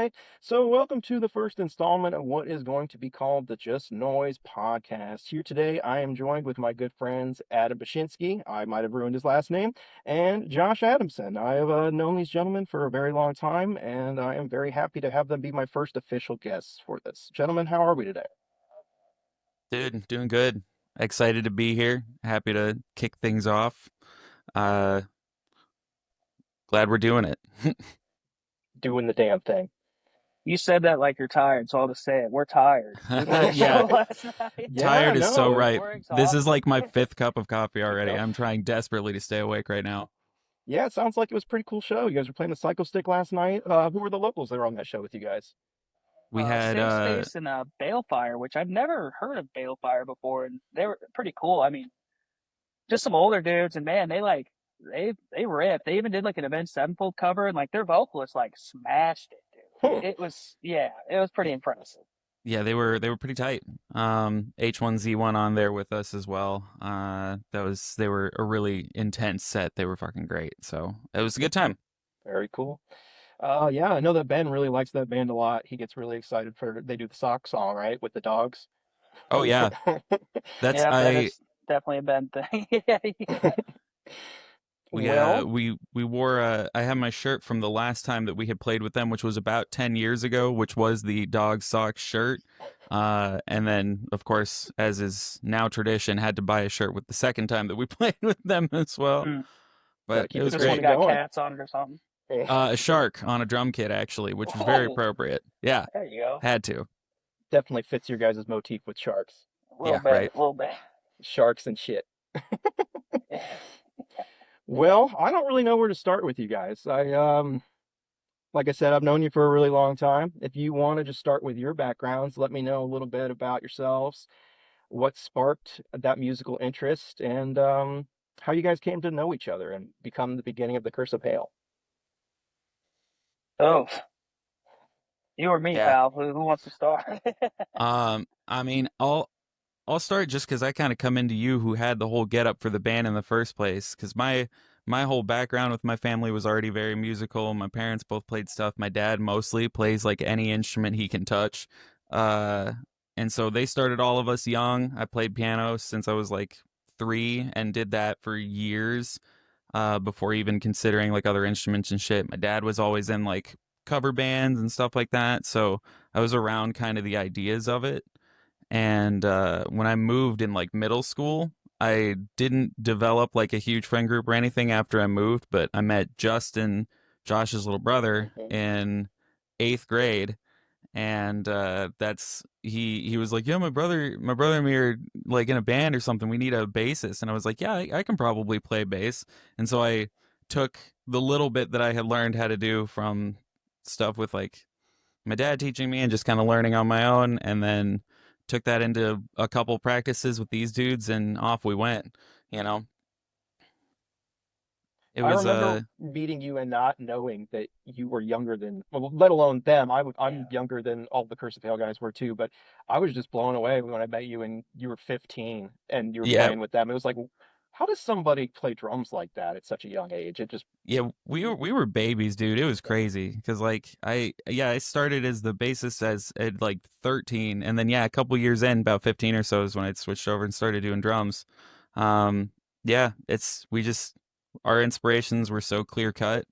right. So, welcome to the first installment of what is going to be called the Just Noise podcast. Here today, I am joined with my good friends Adam Bashinsky. I might have ruined his last name, and Josh Adamson. I have known these gentlemen for a very long time, and I am very happy to have them be my first official guests for this. Gentlemen, how are we today? Dude, doing good. Excited to be here. Happy to kick things off. Uh, Glad we're doing it. Doing the damn thing. You said that like you're tired, so I'll just say it. We're tired. We did a Yeah, show last night. Yeah, tired is so no. right. We're This is like exhausted. my fifth cup of coffee already. Yep. I'm trying desperately to stay awake right now. Yeah, it sounds like it was a pretty cool show. You guys were playing the Psycho Stick last night. Who were the locals that were on that show with you guys? We had Safe Space and Balefire, which I've never heard of Balefire before, and they were pretty cool. I mean, just some older dudes, and man, they ripped. They even did like an Avenged Sevenfold cover, and like their vocalist like smashed it, dude. Huh. It was pretty impressive. Yeah, they were pretty tight. H1Z1 on there with us as well. They were a really intense set. They were fucking great. So it was a good time. Very cool. Yeah, I know that Ben really likes that band a lot. He gets really excited for they do the sock song, right, with the dogs. Oh yeah, that's Yeah, that I is definitely a bad thing. Yeah, yeah. We Well, we wore I have my shirt from the last time that we had played with them, which was about 10 years ago, which was the dog sock shirt. And then of course, as is now tradition, had to buy a shirt with the second time that we played with them as well. Mm. got to But it keep the was This one great. tradition got going. cats on it or something. A shark on a drum kit actually, which was very Oh, appropriate. Yeah, there you go. had to. Definitely fits your guys' motif with sharks. A little Yeah, bit, right. a little bit. Sharks and shit. Well, I don't really know where to start with you guys. Like I said, I've known you for a really long time. If you want to just start with your backgrounds, let me know a little bit about yourselves, what sparked that musical interest, and how you guys came to know each other and become the beginning of the Curse of Hail. Oh, you or me, Yeah. pal? Who wants to start? I mean, I'll start just because I kind of come into you who had the whole get up for the band in the first place. Because my whole background with my family was already very musical. My parents both played stuff. My dad mostly plays like any instrument he can touch. Uh, and so they started all of us young. I played piano since I was like 3 and did that for years before even considering like other instruments and shit. My dad was always in like cover bands and stuff like that. So I was around kind of the ideas of it. And when I moved in like middle school, I didn't develop like a huge friend group or anything after I moved, but I met Justin, Josh's little brother, Mhm. in eighth grade. And that's he was like, yeah, my brother and me are like in a band or something. We need a bassist. And I was like, yeah, I can probably play bass. And so I took the little bit that I had learned how to do from stuff with like my dad teaching me and just kind of learning on my own, and then took that into a couple practices with these dudes, and off we went. You know, it I was remember meeting you and not knowing that you were younger than, well, let alone them. I'm Yeah. younger than all the Curse of Hail guys were too, but I was just blown away when I met you and you were 15 and you were yeah, playing with them. It was like, how does somebody play drums like that at such a young age? It just, yeah, we were babies, dude. It was crazy because like I started as the bassist as at like 13, and then yeah, a couple years in, about 15 or so, is when I switched over and started doing drums. Um, yeah, it's we just our inspirations were so clear cut.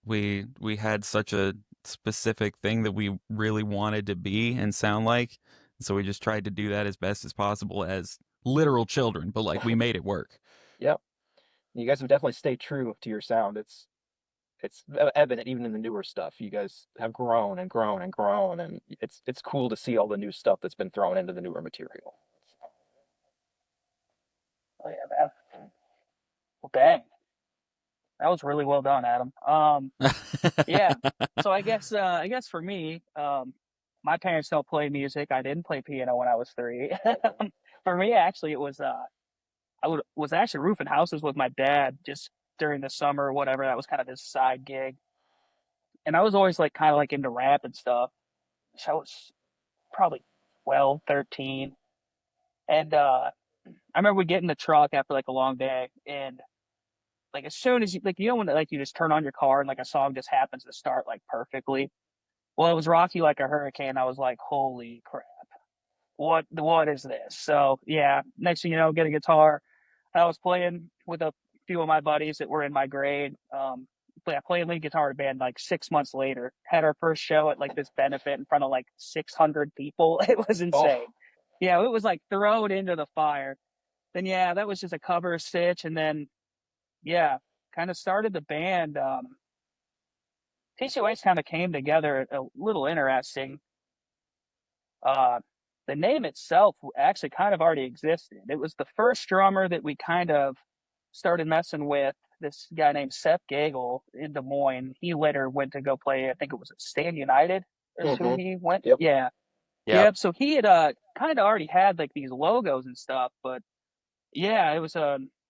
We had such a specific thing that we really wanted to be and sound like. So we just tried to do that as best as possible as literal children, but like we made it work. yeah. You guys have definitely stayed true to your sound. It's evident even in the newer stuff. You guys have grown and grown and grown, and it's cool to see all the new stuff that's been thrown into the newer material. Oh yeah, man. Well, dang, that was really well done, Adam. Yeah. So I guess for me, my parents don't play music. I didn't play piano when I was 3. For me, actually, it was was actually roofing houses with my dad just during the summer or whatever. That was kind of his side gig, and I was always like kind of like into rap and stuff. So I was probably 12, 13. And I remember we get in the truck after like a long day, and like as soon as you like when like you just turn on your car and like a song just happens to start like perfectly. Well, it was Rocky Like a Hurricane. I was like, holy crap, what is this? So yeah, next thing you know, get a guitar. I was playing with a few of my buddies that were in my grade. I played lead guitar in a band like 6 months later. Had our first show at like this benefit in front of like 600 people. It was Oh, insane. Yeah, it was like thrown into the fire. Then yeah, that was just a cover of Stitch, and then yeah, kind of started the band. TCOH kind of came together a little interesting. Uh, the name itself actually kind of already existed. It was the first drummer that we kind of started messing with. This guy named Seth Gagel in Des Moines. He later went to go play, I think it was at Stand United, is who hmm. he went. Yep. Yeah. Yep. Yep. So he had kind of already had like these logos and stuff, but yeah, it was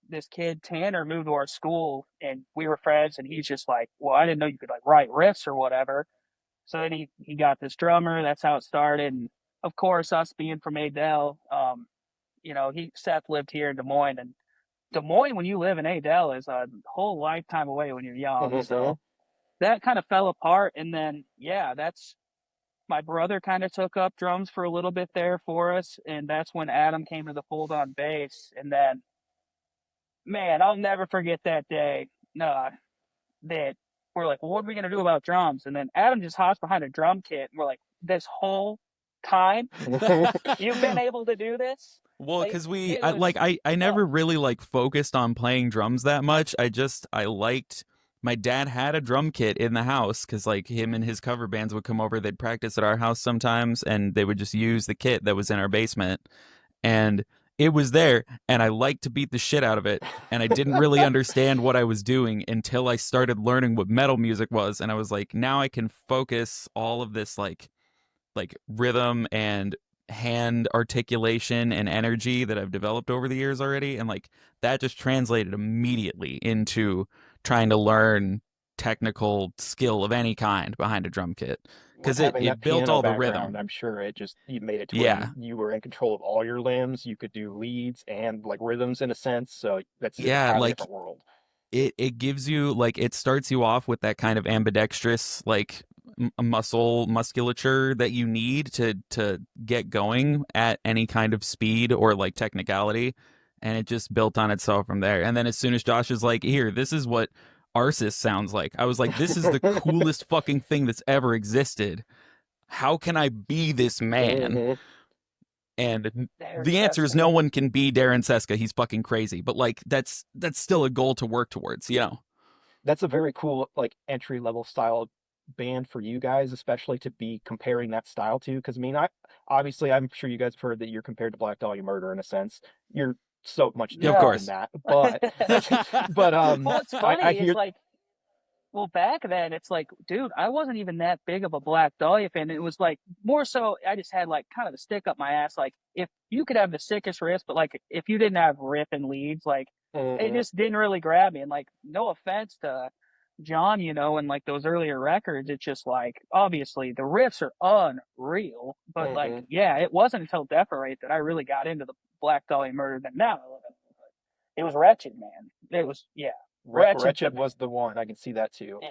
this kid Tanner moved to our school and we were friends and he's just like, well, I didn't know you could like write riffs or whatever. So then he got this drummer. That's how it started. And of course, us being from Adel, Seth lived here in Des Moines, and Des Moines, when you live in Adel, is a whole lifetime away when you're young. Hmm. So that kind of fell apart. And then yeah, that's my brother kind of took up drums for a little bit there for us, and that's when Adam came to the fold on bass. And then man, I'll never forget that day. That we're like, well, what are we gonna do about drums? And then Adam just hops behind a drum kit, and we're like, this whole time you've been able to do this? Well, Like because it was, I oh never really like focused on playing drums that much. I liked my dad had a drum kit in the house because like him and his cover bands would come over. They'd practice at our house sometimes, and they would just use the kit that was in our basement. And it was there, and I liked to beat the shit out of it. And I didn't really understand what I was doing until I started learning what metal music was. And I was like, now I can focus all of this like rhythm and hand articulation and energy that I've developed over the years already. And like that just translated immediately into trying to learn technical skill of any kind behind a drum kit With because having that it built piano all the background, rhythm. I'm sure it just you made it to where Yeah. you were in control of all your limbs. You could do leads and like rhythms in a sense. So that's an Yeah, entirely like different world. it gives you like it starts you off with that kind of ambidextrous like musculature that you need to get going at any kind of speed or like technicality, and it just built on itself from there. And then as soon as Josh is like, here, this is what Arsis sounds like, I was like, this is the coolest fucking thing that's ever existed. How can I be this man? Hmm. And Darren the answer is Seska. no one can be Darren Seska. He's fucking crazy. But like that's still a goal to work towards, you know. That's a very cool like entry level style band for you guys, especially to be comparing that style to. Because I mean, I obviously I'm sure you guys have heard that you're compared to Black Dahlia Murder in a sense. You're so much Of different No. than course. that, but but Well, it's I funny. It's hear. like, well, back then, it's like, dude, I wasn't even that big of a Black Dahlia fan. It was like more so, I just had like kind of a stick up my ass. Like, if you could have the sickest riffs, but like if you didn't have riff and leads, like it Mhm. just didn't really grab me. And like, no offense to John, and like those earlier records, it's just like obviously the riffs are unreal. But like, Mhm. yeah, it wasn't until Deferate that I really got into the Black Dahlia Murder. That now I love it. It was wretched, man. It was, yeah, wretched to Wretched me. was the one. I can see that too. Yeah.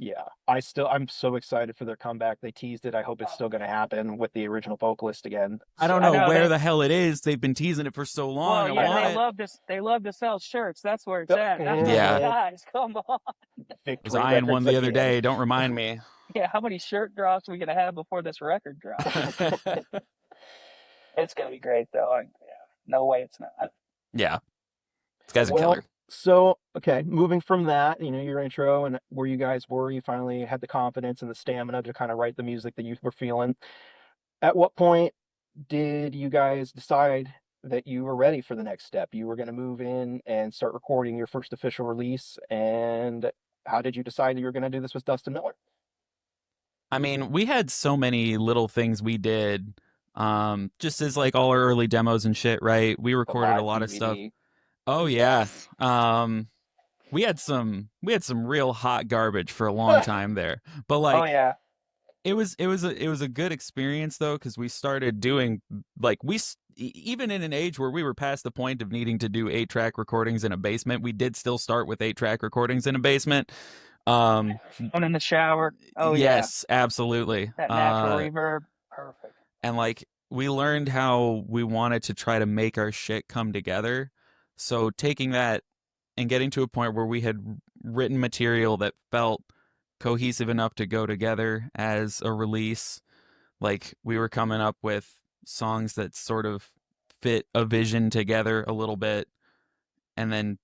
Yeah, I'm so excited for their comeback. They teased it. I hope it's Oh, still going to happen with the original vocalist again. I don't So, I know know where they. the hell it is. They've been teasing it for so long. Well, I yeah, want they I it. love this. They love to sell shirts. That's where it's at. I'm like, Yeah. Mhm. guys, come on. Was Victory eyeing one Records the other again. day. Don't remind me. Yeah, how many shirt drops are we gonna have before this record drops? It's gonna be great though. Yeah, no way it's not. Yeah. This guy's a Well, killer. so okay, moving from that, your intro and where you guys were, you finally had the confidence and the stamina to kind of write the music that you were feeling. At what point did you guys decide that you were ready for the next step? You were going to move in and start recording your first official release, and how did you decide that you were going to do this with Dustin Miller? I mean, we had so many little things we did. Just as like all our early demos and shit, right? We The recorded a live lot of stuff. DVD. Oh yeah. Yes. We had some real hot garbage for a long time there. But Oh like yeah. it was a good experience though, because we started doing like even in an age where we were past the point of needing to do 8-track recordings in a basement, we did still start with 8-track recordings in a basement. One in the shower. Oh yeah, Yes, absolutely. that natural reverb. Perfect. And like we learned how we wanted to try to make our shit come together. So taking that and getting to a point where we had written material that felt cohesive enough to go together as a release, like we were coming up with songs that sort of fit a vision together a little bit. And then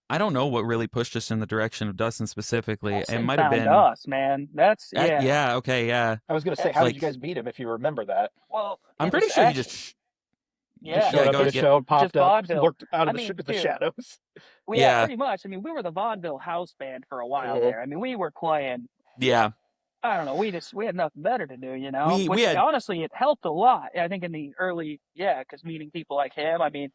I don't know what really pushed us in the direction of Dustin specifically. It Dustin might have found been us, man. That's yeah. yeah, okay, yeah. I was gonna say, That's how did you Like guys beat him if you remember that? well, I'm it pretty was sure he actually Just yeah. showed yeah, up go at a yeah. show, Just popped up, vaudeville. looked out I of mean, the dude, shadows. we yeah, Yeah. pretty much. I mean, we were the vaudeville house band for a while Mhm. there. I mean, we were playing. Yeah. I don't know. We had nothing better to do, you know. We Which had honestly, it helped a lot. I think in the early, yeah, because meeting people like him. I mean,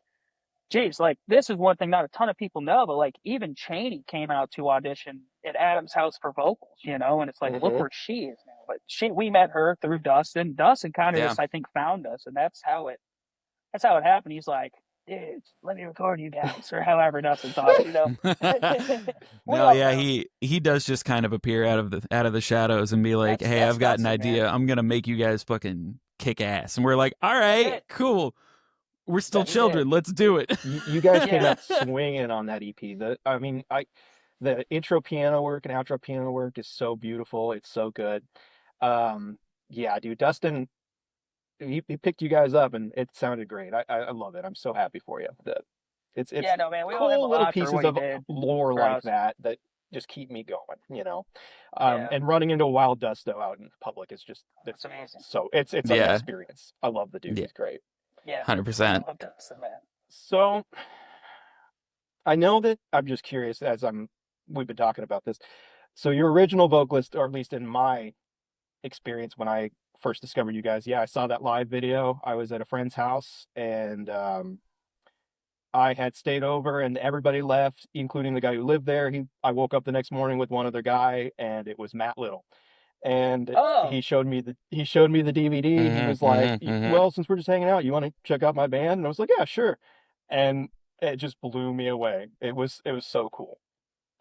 geez, like this is one thing not a ton of people know, but like even Cheney came out to audition at Adam's house for vocals, you know, and it's like, look Mhm. where she is now. But we met her through Dustin. Dustin kind of yeah. just, I think, found us, and that's how it happened. He's like, dude, let me record you guys, or however Dustin talks, you know. We No, all yeah, know. he does just kind of appear out of the shadows and be like, "Hey, That's I've got an Dustin, man. idea. I'm going to make you guys fucking kick ass." And we're like, "All That's right, it. cool. We're still That's it. children. Let's do it." You guys came Yeah. out swinging on that EP. The intro piano work and outro piano work is so beautiful. It's so good. Um, yeah, dude, Dustin, he picked you guys up and it sounded great. I love it. I'm so happy for you. It's Yeah, no, man, we owe him a cool little lot for pieces what he of did lore for like us. that just keep me going, you know. Yeah, And running into Wild Dusto out in public is just that's amazing. it's an Yeah. experience. I love the dude. Yeah. He's great. Yeah, I 100%. love Dustin, man. So I know that I'm just curious we've been talking about this. So your original vocalist, or at least in my experience when I first discovered you guys, yeah, I saw that live video. I was at a friend's house and I had stayed over and everybody left, including the guy who lived there. I woke up the next morning with one other guy and it was Matt Little. And Oh, he showed me the DVD. He Mhm. was like, Mhm. "Well, since we're just hanging out, you want to check out my band?" And I was like, "Yeah, sure." And it just blew me away. It was so cool.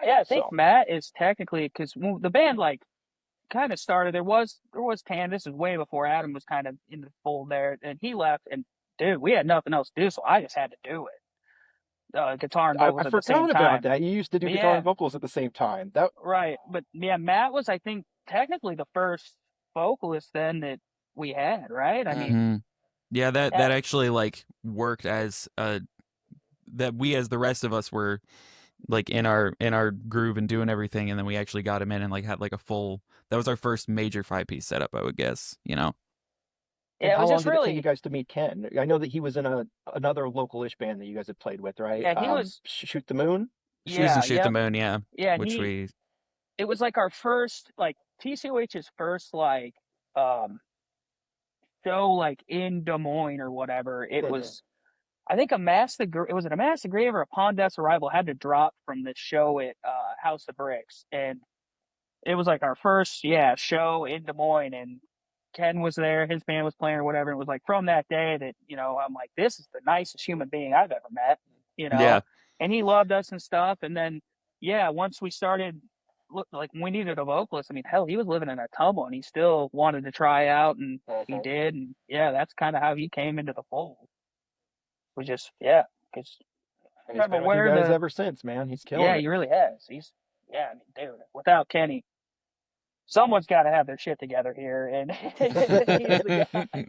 yeah, I think So Matt is technically because the band like kind of started. There was Tan. This is way before Adam was kind of in the fold there, and he left. And dude, we had nothing else to do, so I just had to do it. Guitar and I vocals at the same forgot about time. that. You used to do But guitar yeah, and vocals at the same time. That right. But yeah, Matt was I think technically the first vocalist then that we had. Right. I mean, Mhm. Yeah, that yeah, actually like worked as that we as the rest of us were like in our groove and doing everything, and then we actually got him in and like had like a full that was our first major 5-piece setup, I would guess, you know. and yeah. It how was long just did it take you really guys to meet Ken? I know that he was in another localish band that you guys had played with, right? yeah. He was Shoot the Moon. Shoes and yeah, Shoot the yep, Moon, yeah, yeah. And which he we it was like our first like TCOH's first like um show like in Des Moines or whatever. It Mhm. was I think it was at a Mass the Grave or upon Death's Arrival had to drop from this show at House of Bricks, and it was like our first show in Des Moines, and Ken was there, his band was playing or whatever. And it was like from that day that I'm like, this is the nicest human being I've ever met, you yeah. know, and he loved us and stuff. And then once we started. Look, like we needed a vocalist. I mean, hell, he was living in a tumble and he still wanted to try out, and he Mhm. did. And yeah, that's kind of how he came into the fold. We just because And he's remember been with you where guys the ever since, man. He's killing it. he really has. He's I mean, dude, without Kenny, someone's got to have their shit together here, and he's the guy.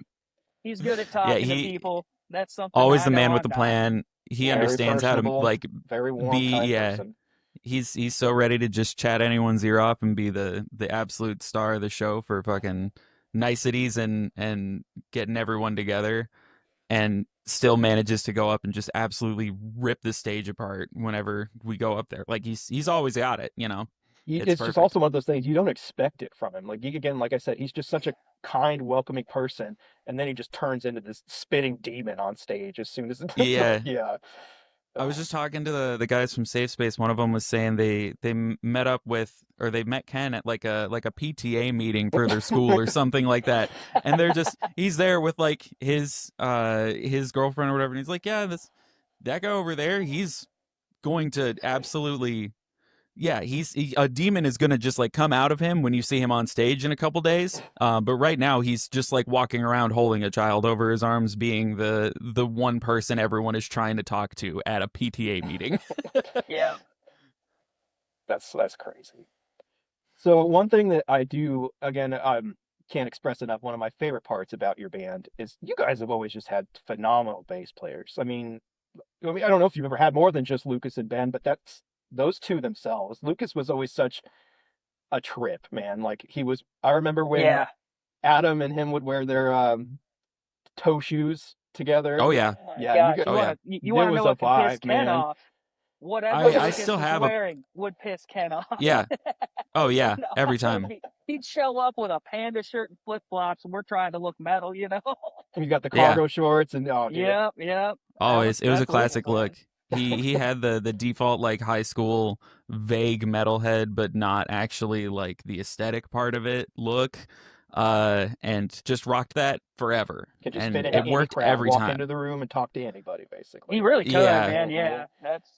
He's good at Yeah, talking to he people. That's something always I the know man with I'm the not. plan. He Yeah, Very understands how to personable, like very warm, be kind yeah. person. He's so ready to just chat anyone's ear off and be the absolute star of the show for fucking niceties and getting everyone together, and still manages to go up and just absolutely rip the stage apart whenever we go up there. Like he's always got it, you know. It's It's just perfect. also one of those things you don't expect it from him. Like again, like I said, he's just such a kind, welcoming person, and then he just turns into this spitting demon on stage as soon as Yeah. yeah. I was Oh. just talking to the guys from Safe Space. One of them was saying they met up with or they met Ken at like a PTA meeting for their school or something like that, and they're just he's there with like his girlfriend or whatever, and he's like, yeah, that guy over there, he's going to absolutely Yeah, a demon is gonna just like come out of him when you see him on stage in a couple days. But right now he's just like walking around holding a child over his arms, being the one person everyone is trying to talk to at a PTA meeting. Yeah. That's crazy. So one thing that I do, again, can't express enough. One of my favorite parts about your band is you guys have always just had phenomenal bass players. I don't know if you've ever had more than just Lucas and Ben, but that's those two themselves. Lucas was always such a trip, man. Like he was. I remember when Yeah. Adam and him would wear their toe shoes together. Oh yeah, Oh my Yeah, gosh, oh yeah. you there want to know was a what could piss vibe, Ken man. off? Whatever I Lucas still was have a wearing would piss Ken off. yeah. Oh yeah, No, every time. he'd show up with a panda shirt and flip flops, and we're trying to look metal, you know? And you got the Yeah. cargo shorts, and oh, dude, Yep, yep. Always. It was a That's Lucas, classic look. man. He had the default like high school vague metalhead, but not actually like the aesthetic part of it look. And just rocked that forever. could just fit And into it Yeah, any worked crowd, every walk time. into the room, and talk to anybody, he basically. really could, Yeah. man. Mhm. Yeah, that's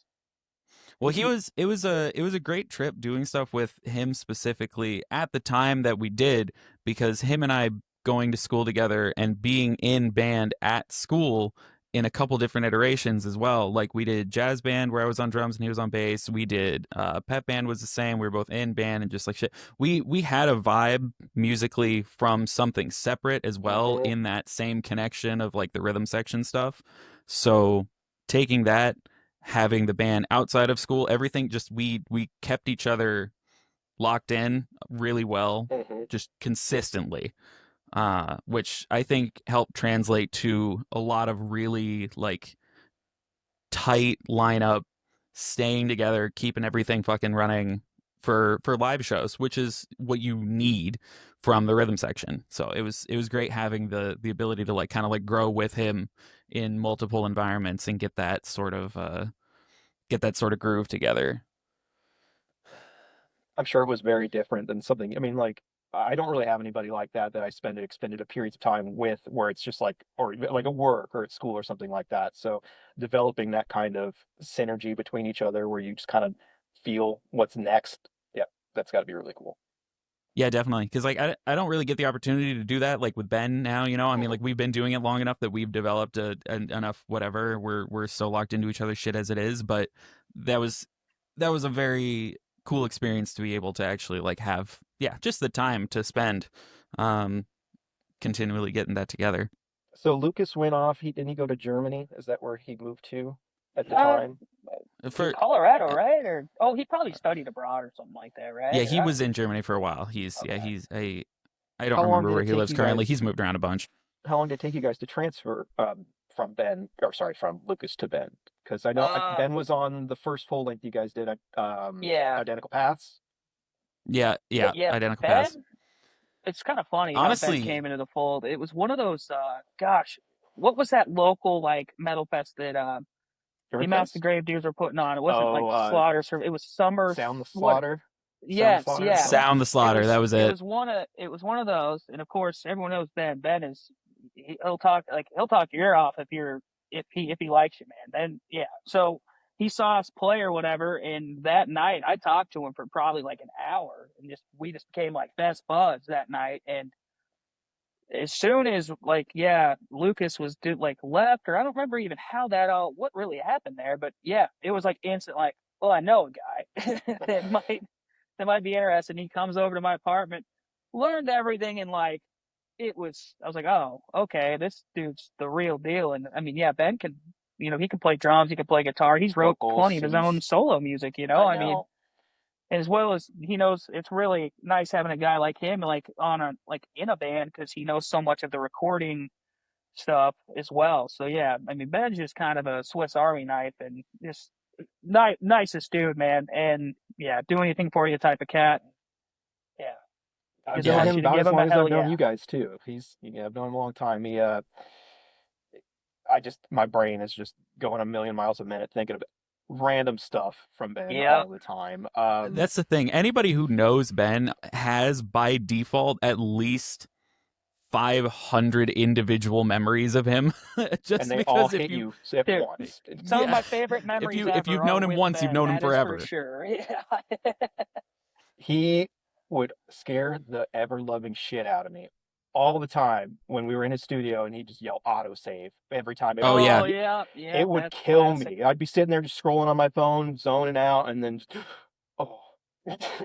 Well, it was a great trip doing stuff with him specifically at the time that we did, because him and I going to school together and being in band at school in a couple different iterations as well. Like we did jazz band where I was on drums and he was on bass. We did pep band was the same. We were both in band and just like shit. We had a vibe musically from something separate as well Mhm. in that same connection of like the rhythm section stuff. So taking that, having the band outside of school, everything just we kept each other locked in really well, Mhm. just consistently, which I think helped translate to a lot of really like tight lineup, staying together, keeping everything fucking running for live shows, which is what you need from the rhythm section. So it was great having the ability to like kind of like grow with him in multiple environments and get that sort of groove together. I'm sure it was very different than something. I mean, like, I don't really have anybody like that that I spend extended periods of time with, where it's just like, or like at work or at school or something like that. So developing that kind of synergy between each other, where you just kind of feel what's next. Yeah, that's got to be really cool. Yeah, definitely. Because like I don't really get the opportunity to do that like with Ben now. I mean, Mhm. like we've been doing it long enough that we've developed enough whatever. We're so locked into each other's shit as it is. But that was that was a very cool experience to be able to actually like have just the time to spend, um, continually getting that together. So Lucas went off. Didn't he go to Germany? Is that where he moved to at the uh time? For Colorado, right? Or he probably studied abroad or something like that, Yeah, right? Or he was in Germany for a while. Okay. He's a I don't How long remember did where it he take lives you currently. guys? He's moved around a bunch. How long did it take you guys to transfer from Ben, or sorry, from Lucas to Ben? Because I know uh Ben was on the first full length you guys did, yeah. Identical Paths. Yeah, yeah, Yeah, identical paths. Ben, it's kind of funny how Ben Honestly, came into the fold. It was one of those gosh, what was that local like metal fest that River Emaus the Fest? Gravedigger's were putting on? It wasn't like Oh, Slaughter, it was Summer Sound the what Slaughter. Sound the yes, Slaughter. yeah. Okay. Sound the Slaughter. That was it. It was one of those, and of course everyone knows Ben. Ben is he'll talk your ear off if he likes you, man. Then yeah. So he saw us play or whatever, and that night I talked to him for probably like an hour, and we just became like best buds that night. And as soon as like yeah, Lucas was like left, or I don't remember even how that all what really happened there, but yeah, it was like instant like, well, I know a guy that might be interested. And he comes over to my apartment, learned everything, and like I was like, oh, okay, this dude's the real deal. And I mean, yeah, Ben can, he can play drums, he can play guitar, he's wrote Vocals, plenty of his own sings. solo music. I I mean, know. as well as he knows, it's really nice having a guy like him, like in a band, because he knows so much of the recording stuff as well. So yeah, I mean, Ben's just kind of a Swiss Army knife, and just nicest dude, man. And yeah, do anything for you type of cat. Yeah, I've just known Yeah, wants him you to about give as him a long as hell I've known yeah. you guys too. I've known him a long time. My brain is just going a million miles a minute thinking of random stuff from Ben Yeah. all the time. that's the thing. Anybody who knows Ben has by default at least 500 individual memories of him, just And they all because hit you at Dude, once. some of yeah, my favorite memories if you've ever known are him with once, you've Ben. known him That is for forever. sure. Yeah. He would scare the ever-loving shit out of me all the time when we were in his studio, and he'd just yell autosave every time. Oh yeah, Oh yeah, yeah. It would That's kill classic. me. I'd be sitting there just scrolling on my phone, zoning out, and then just, oh.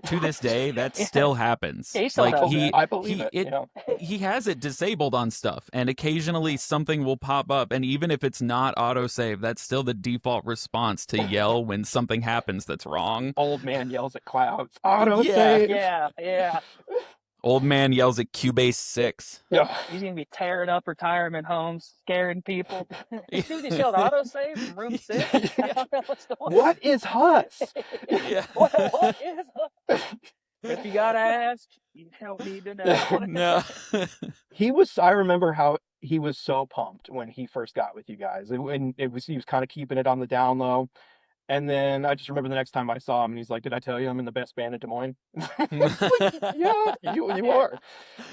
to this day that Yeah, still happens. he still Like does that. I believe it. Yeah. he has it disabled on stuff, and occasionally something will pop up, and even if it's not autosave, that's still the default response to yell when something happens that's wrong. Old man yells at clouds. Yeah. Autosave. Yeah. Old man yells at Cubase 6. Yeah. He's gonna be tearing up retirement homes, scaring people. This dude just yelled autosave from room 6. I Yeah. don't know what's going on. What is Huss? Yeah. What is? If you gotta ask, you don't need to know. No. I remember how he was so pumped when he first got with you guys. He was kind of keeping it on the down low. And then I just remember the next time I saw him, and he's like, "Did I tell you I'm in the best band in Des Moines?" It's like, yeah, you are.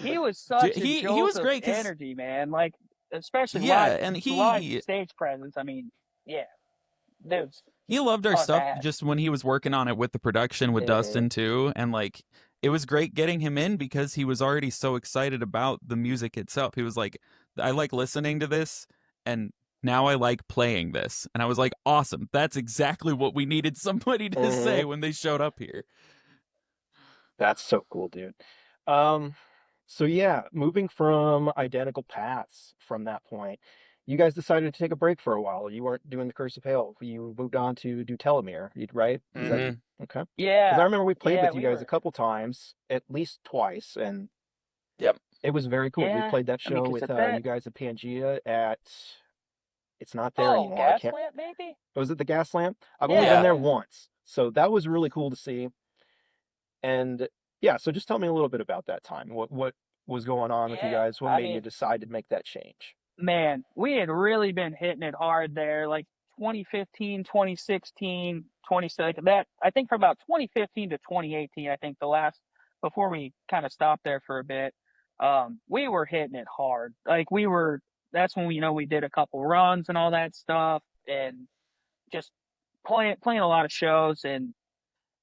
He was such a he jolt was of great 'cause energy, man. Like, especially yeah, live, and live he stage presence. I mean, yeah, dude's loved our stuff unmatched. just when he was working on it with the production with Dustin too, and like it was great getting him in because he was already so excited about the music itself. He was like, I like listening to this, and now I like playing this. And I was like, awesome, that's exactly what we needed somebody to say when they showed up here. That's so cool, dude. Um, so yeah, moving from identical paths from that point, you guys decided to take a break for a while. You weren't doing the Curse of Hail. You moved on to do Telomere, right? Is that Mm-hmm. okay? Because I Yeah, remember we played yeah, with you we guys a were. couple times, at least twice, and Yep. it was very cool. We Yeah, played that I mean, show 'cause with at that, you guys at Pangea at. It's not there oh, anymore. I can't. Gaslamp maybe. Was it the Gaslamp? I've only been Yeah, Yeah. there yeah. once, so that was really cool to see. And yeah, so just tell me a little bit about that time. What was going on with you Yeah, guys? What I made you mean, decide to make that change? man, we had really been hitting it hard there, like 2015, 2016, 2017. That I think from about 2015 to 2018, I think the last before we kind of stopped there for a bit, we were hitting it hard. Like we were. That's when we did a couple runs and all that stuff, and just playing a lot of shows. And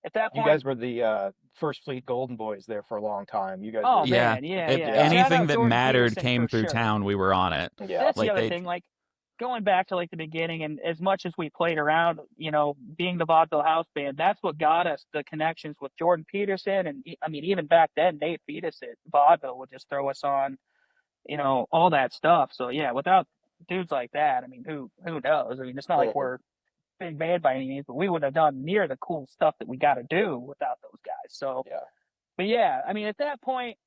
at that You point, guys were the First Fleet Golden Boys there for a long time. You guys oh were Yeah. man, yeah, If yeah. yeah, Shout anything out that Jordan mattered Peterson came for through sure. town, we were on it. yeah. That's the Like other they thing. Like going back to like the beginning, and as much as we played around, being the vaudeville house band, that's what got us the connections with Jordan Peterson, and I mean, even back then, Nate Fetus at vaudeville would just throw us on, all that stuff. So yeah, without dudes like that, I mean, who knows? I mean, it's not like Mhm. we're big band by any means, but we wouldn't have done near the cool stuff that we got to do without those guys. So, Yeah. but yeah, I mean, at that point,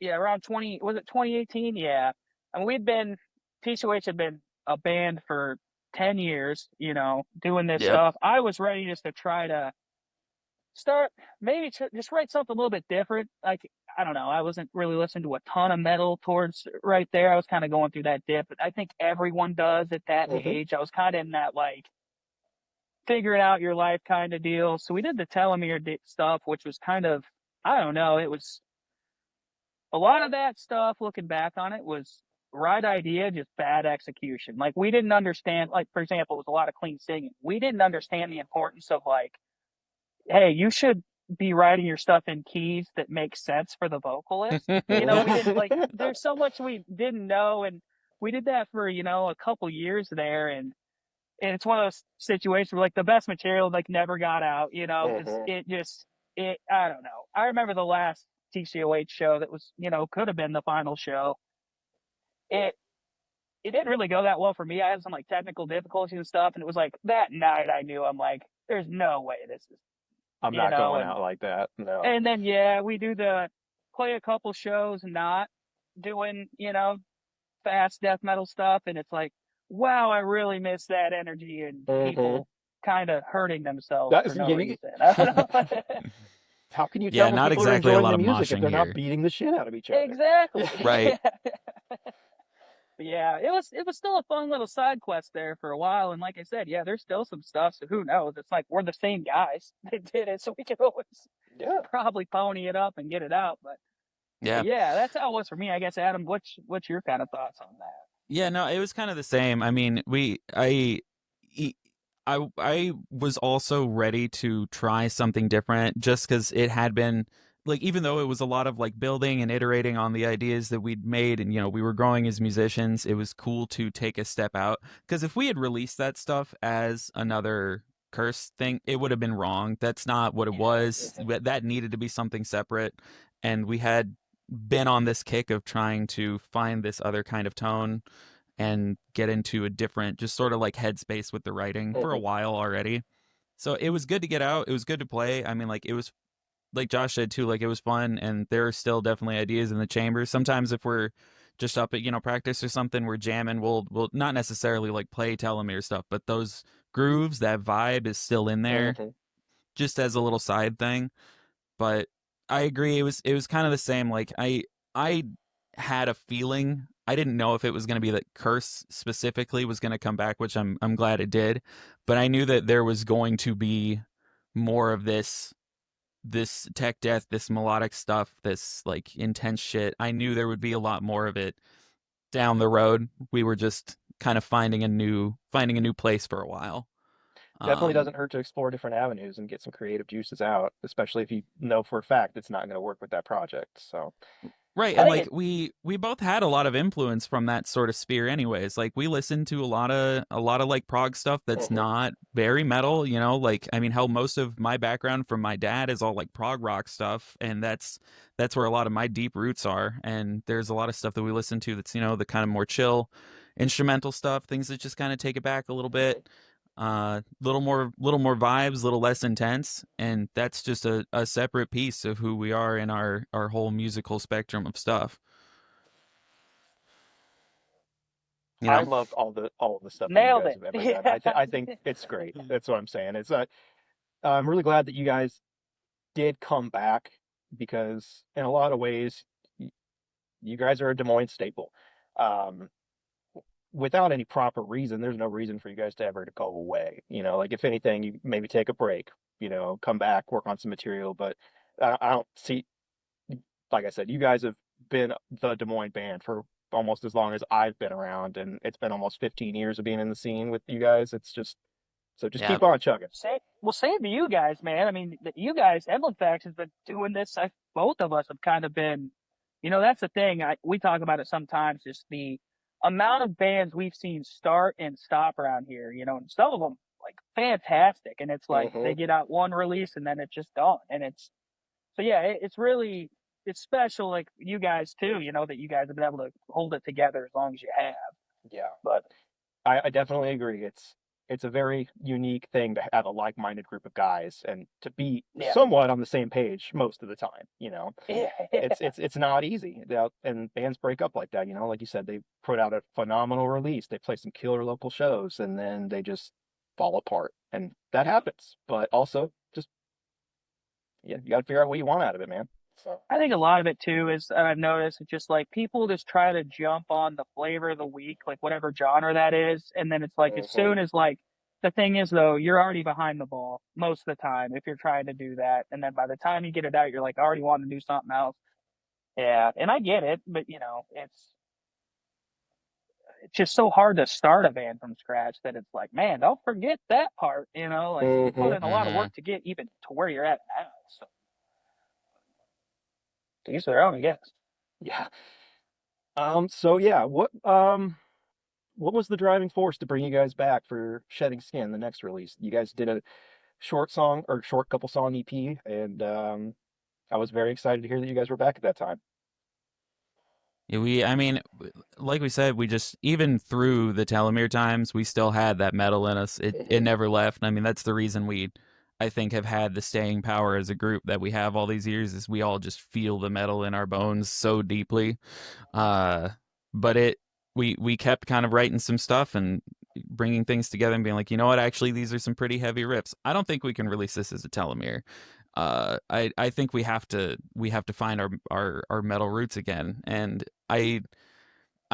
yeah, around 2018? Yeah. I mean, TCOH had been a band for 10 years, doing this Yep. stuff. I was ready just to try to start, maybe just write something a little bit different. Like, I don't know. I wasn't really listening to a ton of metal towards right there. I was kind of going through that dip, but I think everyone does at that Hmm. age. I was kind of in that, like, figuring out your life kind of deal. So we did the telomere stuff, which was kind of, I don't know, it was a lot of that stuff, looking back on it, was right idea, just bad execution. Like we didn't understand, like for example, it was a lot of clean singing. We didn't understand the importance of like, hey, you should be writing your stuff in keys that make sense for the vocalist. We didn't like. There's so much we didn't know, and we did that for a couple years there, and it's one of those situations where like the best material like never got out, because Hmm. it I don't know. I remember the last TCOH show that was could have been the final show. It it didn't really go that well for me. I had some like technical difficulties and stuff, and it was like that night I knew I'm like, there's no way this is I'm not going and out like that. No. then yeah, we do the play a couple shows not doing fast death metal stuff, and it's like, wow, I really miss that energy and Hmm. people kind of hurting themselves That for is, no reason. I don't know. how can you tell Yeah, when not people are exactly a enjoying lot the of music if moshing they're not here. beating the shit out of each other? Exactly. Right. Yeah, it was still a fun little side quest there for a while, and like I said, yeah, there's still some stuff. So who knows? It's like we're the same guys that did it, so we can always Yeah. probably pony it up and get it out. But Yeah. Yeah, that's how it was for me. I guess, Adam, what's your kind of thoughts on that? Yeah, no, it was kind of the same. I mean, e- I was also ready to try something different just because it had been like, even though it was a lot of like building and iterating on the ideas that we'd made, and we were growing as musicians, it was cool to take a step out. Because if we had released that stuff as another Curse thing, it would have been wrong. That's not what it Yeah. was. That needed to be something separate, and we had been on this kick of trying to find this other kind of tone and get into a different, just sort of like headspace with the writing for a Mhm. while already. So it was good to get out. It was good to play. I mean, like, it was like Josh said too, like, it was fun, and there are still definitely ideas in the chamber. Sometimes if we're just up at practice or something, we're jamming. We'll not necessarily like play telomere stuff, but those grooves, that vibe is still in there, Mhm. just as a little side thing. But I agree, it was kind of the same. Like, I had a feeling. I didn't know if it was going to be that Curse specifically was going to come back, which I'm glad it did, but I knew that there was going to be more of this tech death, this melodic stuff, this like intense shit. I knew there would be a lot more of it down the road. We were just kind of finding a new place for a while. Definitely Um doesn't hurt to explore different avenues and get some creative juices out, especially if you know for a fact it's not going to work with that project. So, Right, I and think like it. we both had a lot of influence from that sort of sphere anyways. Like, we listened to a lot of like prog stuff that's mhm. not very metal, like, I mean, hell, most of my background from my dad is all like prog rock stuff, and that's where a lot of my deep roots are. And there's a lot of stuff that we listen to that's, the kind of more chill instrumental stuff, things that just kind of take it back a little bit, little more vibes, little less intense, and that's just a separate piece of who we are in our whole musical spectrum of stuff, you I know. love all of the stuff that you Nailed guys it. have ever done. Yeah. I think it's great. That's what I'm saying. I'm really glad that you guys did come back because in a lot of ways, y- you guys are a Des Moines staple. Um, Without any proper reason, there's no reason for you guys to ever to go away. Like if anything, you maybe take a break, come back, work on some material. But I don't see, like I said, you guys have been the Des Moines band for almost as long as I've been around, and it's been almost 15 years of being in the scene with you guys. It's just so just Yeah. keep on chugging. Same to you guys, man. I mean, you guys, Emblem Facts has been doing this. Both of us have kind of been, that's the thing. We talk about it sometimes. Just the amount of bands we've seen start and stop around here. And some of them like fantastic, and it's like they Hmm. get out one release and then it's just gone. And so yeah, it's really it's special. Like you guys too. That you guys have been able to hold it together as long as you have. Yeah. But I definitely agree. It's a very unique thing to have a like-minded group of guys and to be yeah, somewhat on the same page most of the time. yeah, It's not easy. And bands break up like that. Like you said, they put out a phenomenal release, they play some killer local shows, and then they just fall apart, and that happens. But also, just yeah, you got to figure out what you want out of it, man. So. I think a lot of it too is I've noticed it's just like people just try to jump on the flavor of the week, like whatever genre that is, and then it's like as Hmm. soon as like the thing is though, you're already behind the ball most of the time if you're trying to do that, and then by the time you get it out, you're like I already want to do something else. Yeah, and I get it, but it's just so hard to start a band from scratch that it's like, man, don't forget that part, like you put Hmm. in a lot of Hmm. work to get even to where you're at now. So to each their own, I guess. Yeah. So yeah, what was the driving force to bring you guys back for Shedding Skin, the next release? You guys did a short song or short couple song EP, and I was very excited to hear that you guys were back at that time. Yeah, I mean, like we said, we just, even through the telomere times, we still had that metal in us. It Hmm. never left. I mean, that's the reason I think, have had the staying power as a group that we have all these years, is we all just feel the metal in our bones so deeply. Uh, but we kept kind of writing some stuff and bringing things together and being like, you know what, actually, these are some pretty heavy riffs. I don't think we can release this as a telomere. I think we have to find our metal roots again. And I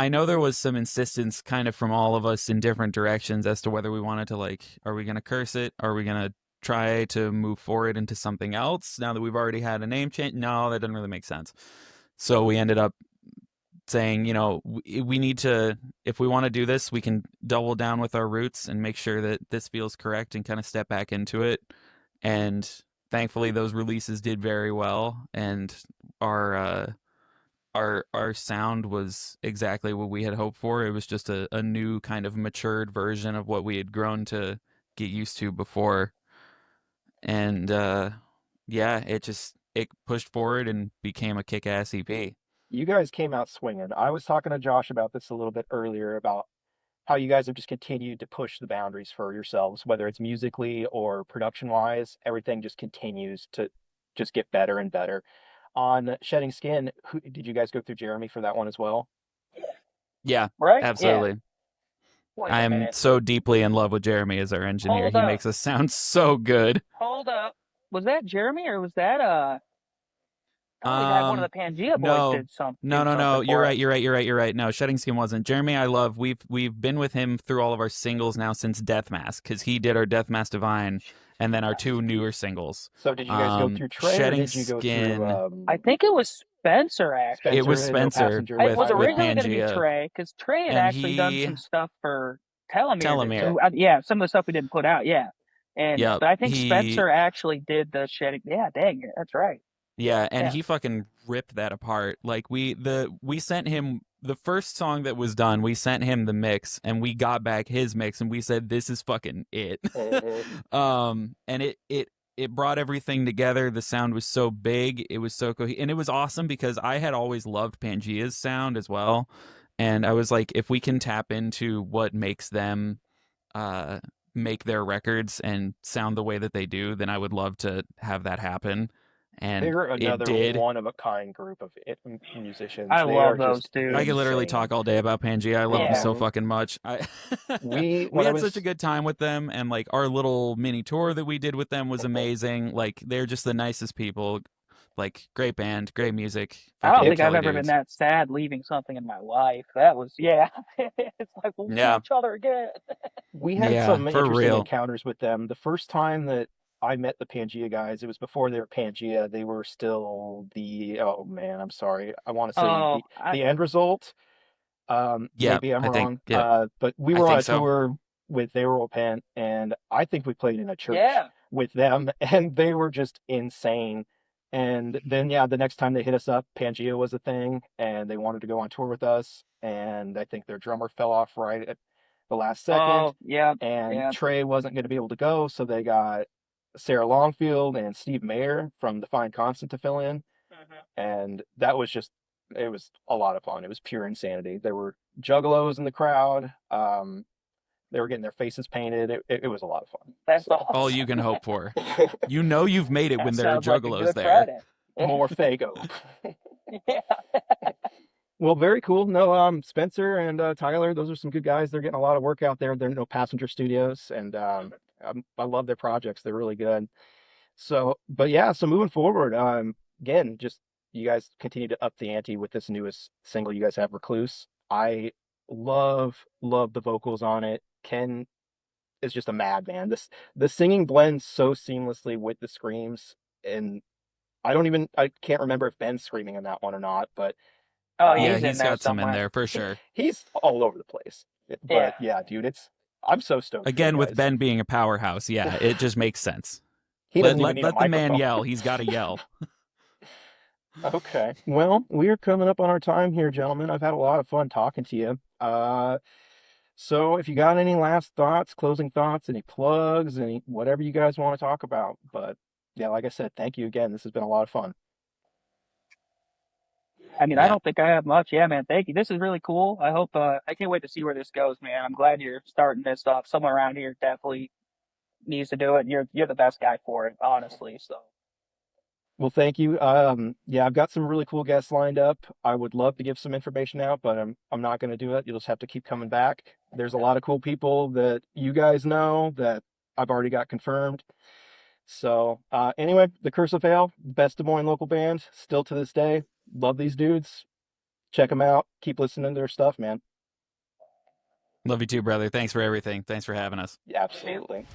know there was some insistence kind of from all of us in different directions as to whether we wanted to, like, are we going to curse it? Are we going to try to move forward into something else now that we've already had a name change? No, that doesn't really make sense. So we ended up saying, we need to, if we want to do this, we can double down with our roots and make sure that this feels correct and kind of step back into it. And thankfully those releases did very well, and our our sound was exactly what we had hoped for. It was just a new kind of matured version of what we had grown to get used to before. And yeah, it pushed forward and became a kick-ass EP. You guys came out swinging. I was talking to Josh about this a little bit earlier about how you guys have just continued to push the boundaries for yourselves, whether it's musically or production wise. Everything just continues to just get better and better. On Shedding Skin, did you guys go through Jeremy for that one as well? Yeah, Right? Yeah. absolutely. Wait a I'm minute. so deeply in love with Jeremy as our engineer. Hold He up. makes us sound so good. Hold up. Was that Jeremy or was that we had one of the Pangea boys No, did something. no. You're For right. us. You're right. No, Shedding Skin wasn't. Jeremy, I love. We've been with him through all of our singles now since Death Mask, because he did our Death Mask Divine, and then our two newer singles. So did you guys go through Trey or Shedding did you go through Skin. I think it was Spencer actually. It was Spencer and No Spencer Passenger It was Pilot? originally going to be Pangea, Trey because Trey had and actually done he some stuff for Telomere. Telomere. Yeah, some of the stuff we didn't put out. Yeah, Yep, but I think he Spencer actually did the shedding. Yeah, dang it, that's right. Yeah, and Yeah. he fucking ripped that apart. Like we sent him the first song that was done, we sent him the mix, and we got back his mix, and we said, this is fucking it. And it brought everything together. The sound was so big, it was so and it was awesome because I had always loved Pangea's sound as well. And I was like, if we can tap into what makes them make their records and sound the way that they do, then I would love to have that happen. And They're it another did. one of a kind group of musicians. I They love are those just dudes. I could literally insane. talk all day about Pangea. I love them so Yeah. fucking much. We when I had was- such a good time with them, and like our little mini tour that we did with them was amazing. Like they're just the nicest people. Like great band, great music. I don't fucking think I've killer ever been dudes. that sad leaving something in my life. That was it's like we'll Yeah. see each other again. We had Yeah, some for interesting real. encounters with them. The first time that I met the Pangea guys, it was before they were Pangea. They were still oh man, I'm sorry. I want to say the end result. Yeah, Maybe I'm I think, wrong. yeah. But we I were on think a so. tour with They Were Repent, and I think we played in a church Yeah. with them, and they were just insane. And then yeah, the next time they hit us up, Pangea was a thing, and they wanted to go on tour with us. And I think their drummer fell off right at the last second. Oh, yeah. And Yeah. Trey wasn't going to be able to go, so they got Sarah Longfield and Steve Mayer from The Fine Constant to fill in. And that was just, it was a lot of fun. It was pure insanity. There were juggalos in the crowd. They were getting their faces painted. It was a lot of fun. That's So, awesome. All you can hope for. You know you've made it That when there are sounds like a juggalos good there. Friday. more Fago. Yeah. Well, very cool. No, Spencer and Tyler, those are some good guys. They're getting a lot of work out there. They're No Passenger Studios, and I love their projects. They're really good. So, but yeah, so moving forward, again, just you guys continue to up the ante with this newest single you guys have, Recluse. I love the vocals on it. Ken is just a madman. The singing blends so seamlessly with the screams, and I can't remember if Ben's screaming in that one or not, but Oh, Yeah, he's in he's there got some in somewhere. there for sure. he's all over the place. But yeah, dude, I'm so stoked. Again, for you with guys. Ben being a powerhouse, yeah, it just makes sense. He doesn't even let need a the man microphone. yell. He's got to yell. Okay. Well, we are coming up on our time here, gentlemen. I've had a lot of fun talking to you. So if you got any last thoughts, closing thoughts, any plugs, any whatever you guys want to talk about. But yeah, like I said, thank you again. This has been a lot of fun. I mean, Yeah. I don't think I have much. Yeah, man. Thank you. This is really cool. I hope. I can't wait to see where this goes, man. I'm glad you're starting this off. Someone around here definitely needs to do it. You're the best guy for it, honestly. So. Well, thank you. Yeah, I've got some really cool guests lined up. I would love to give some information out, but I'm not going to do it. You'll just have to keep coming back. There's a lot of cool people that you guys know that I've already got confirmed. So anyway, The Curse of Ale, best Des Moines local band, still to this day. Love these dudes. Check them out. Keep listening to their stuff, man. Love you too, brother. Thanks for everything. Thanks for having us. Yeah, absolutely.